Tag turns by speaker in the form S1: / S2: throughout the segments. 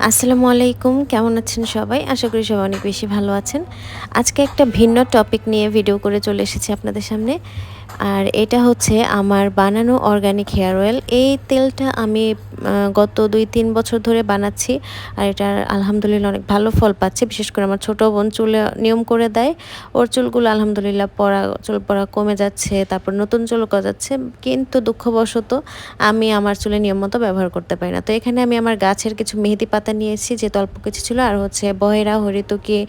S1: আসসালামু আলাইকুম, কেমন আছেন সবাই? আশা করি সবাই অনেক বেশি ভালো আছেন। আজকে একটা ভিন্ন টপিক নিয়ে ভিডিও করে চলে এসেছি আপনাদের সামনে। আর এটা হচ্ছে আমার বানানো অর্গানিক হেয়ার অয়েল। এই তেলটা আমি গত ২-৩ বছর ধরে বানাচ্ছি। আর এটার আলহামদুলিল্লাহ অনেক ভালো ফল পাচ্ছি। বিশেষ করে আমার ছোট বোন চুলে নিয়ম করে দেয়। ওর চুলগুলো আলহামদুলিল্লাহ চুল পড়া কমে যাচ্ছে, তারপর নতুন চুল গজাচ্ছে। কিন্তু দুঃখবশত আমি আমার চুলে নিয়ম মতো ব্যবহার করতে পারি না। তো এখানে আমি আমার গাছের কিছু মেহেদি পাতা নিয়েছি, যেহেতু অল্প কিছু ছিল। আর হচ্ছে বহেরা, হরিতকি,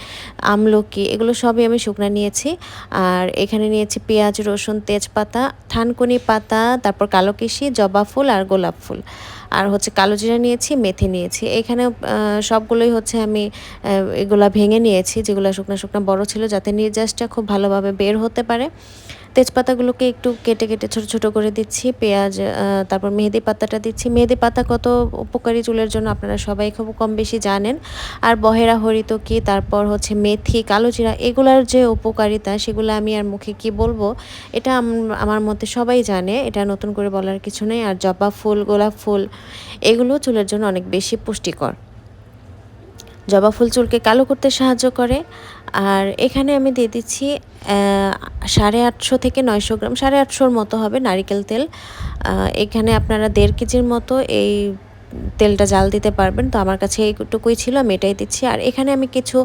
S1: আমলকি এগুলো সবই আমি শুকনা নিয়েছি। আর এখানে নিয়েছি পেঁয়াজ, রসুন, তেজপাতা, থানকুনি পাতা, তারপর কালোকিশি, জবা ফুল আর গোলাপ ফুল। আর হচ্ছে কালো জিরা নিয়েছি, মেথি নিয়েছি। এখানে সবগুলোই হচ্ছে আমি এগুলা ভেঙে নিয়েছি, যেগুলো শুকনো শুকনো বড় ছিল, যাতে নির্যাসটা খুব ভালোভাবে বের হতে পারে। তেজপাতাগুলোকে একটু কেটে কেটে ছোট ছোট করে দিচ্ছি। পেঁয়াজ, তারপর মেহেদি পাতাটা দিচ্ছি। মেহেদি পাতা কত উপকারী চুলের জন্য আপনারা সবাই খুব কম বেশি জানেন। আর বহেরা, হরিতকি, তারপর হচ্ছে মেথি, কালো জিরা এগুলার যে উপকারিতা সেগুলো আমি আর মুখে কি বলবো। এটা আমার মতে সবাই জানে, এটা নতুন করে বলার কিছু নেই। আর জবা ফুল, গোলাপ ফুল এগুলো চুলের জন্য অনেক বেশি পুষ্টিকর। জবা ফুল চুলকে কালো করতে সাহায্য করে। আর এখানে আমি দিয়ে দিচ্ছি 850 থেকে 900 গ্রাম, 850-র মতো হবে নারিকেল তেল। এখানে আপনারা 1.5 কেজির মতো এই তেলটা জাল দিতে পারবেন। তো আমার কাছে এইটুকুই ছিল, আমি এটাই দিচ্ছি। আর এখানে আমি কিছু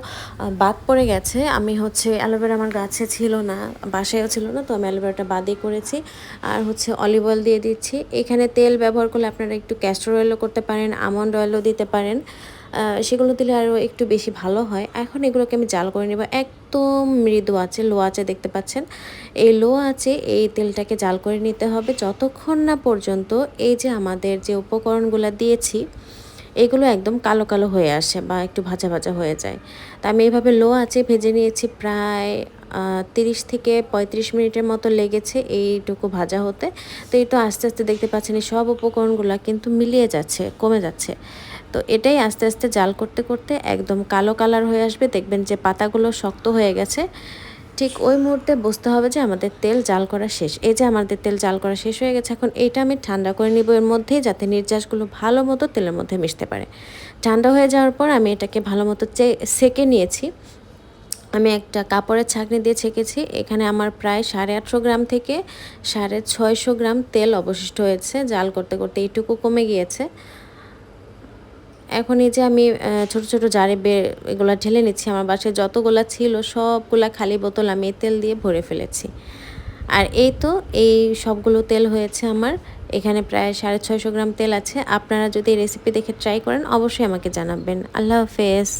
S1: বাদ পড়ে গেছে। আমি হচ্ছে অ্যালোভেরা আমার গাছে ছিল না, বাসায়ও ছিল না, তো আমি অ্যালোভেরাটা বাদই করেছি। আর হচ্ছে অলিভ অয়েল দিয়ে দিচ্ছি। এখানে তেল ব্যবহার করলে আপনারা একটু ক্যাস্টর অয়েলও করতে পারেন, আমন্ড অয়েলও দিতে পারেন। সেগুলো দিলে আরও একটু বেশি ভালো হয়। এখন এগুলোকে আমি জাল করে নেব। একদম মৃদু আঁচে, লো আঁচে দেখতে পাচ্ছেন। এই লো আঁচে এই তেলটাকে জাল করে নিতে হবে যতক্ষণ না পর্যন্ত এই যে আমাদের যে উপকরণগুলো দিয়েছি এগুলো একদম কালো কালো হয়ে আসে বা একটু ভাজা ভাজা হয়ে যায়। তা আমি এইভাবে লো আঁচে ভেজে নিয়েছি। প্রায় 30 থেকে 35 মিনিটের মতো লেগেছে এইটুকু ভাজা হতে। তো এই তো আস্তে আস্তে দেখতে পাচ্ছেন এই সব উপকরণগুলো কিন্তু মিলিয়ে যাচ্ছে, কমে যাচ্ছে। তো এটাই আস্তে আস্তে জাল করতে করতে একদম কালো কালার হয়ে আসবে। দেখবেন যে পাতাগুলো শক্ত হয়ে গেছে। ঠিক ওই মুহূর্তে বুঝতে হবে যে আমাদের তেল জাল করা শেষ। এই যে আমাদের তেল জাল করা শেষ হয়ে গেছে। এখন এইটা আমি ঠান্ডা করে নিব এর মধ্যেই, যাতে নির্যাসগুলো ভালো মতো তেলের মধ্যে মিশতে পারে। ঠান্ডা হয়ে যাওয়ার পর আমি এটাকে ভালো মতো সেঁকে নিয়েছি। আমি একটা কাপড়ের ছাঁকনি দিয়ে ছেঁকেছি। এখানে আমার প্রায় 850 গ্রাম থেকে 650 গ্রাম তেল অবশিষ্ট হয়েছে। জাল করতে করতে এইটুকু কমে গিয়েছে। এখন এই যে আমি ছোট ছোট জারে এগুলা ঢেলে নিচ্ছি। আমার বাসায় যতগুলা ছিল সবগুলা খালি বোতল আমি এই তেল দিয়ে ভরে ফেলেছি। আর এই তো এই সবগুলো তেল হয়েছে আমার। এখানে প্রায় 650 গ্রাম তেল আছে। আপনারা যদি এই রেসিপি দেখে ট্রাই করেন অবশ্যই আমাকে জানাবেন। আল্লাহ হাফেজ।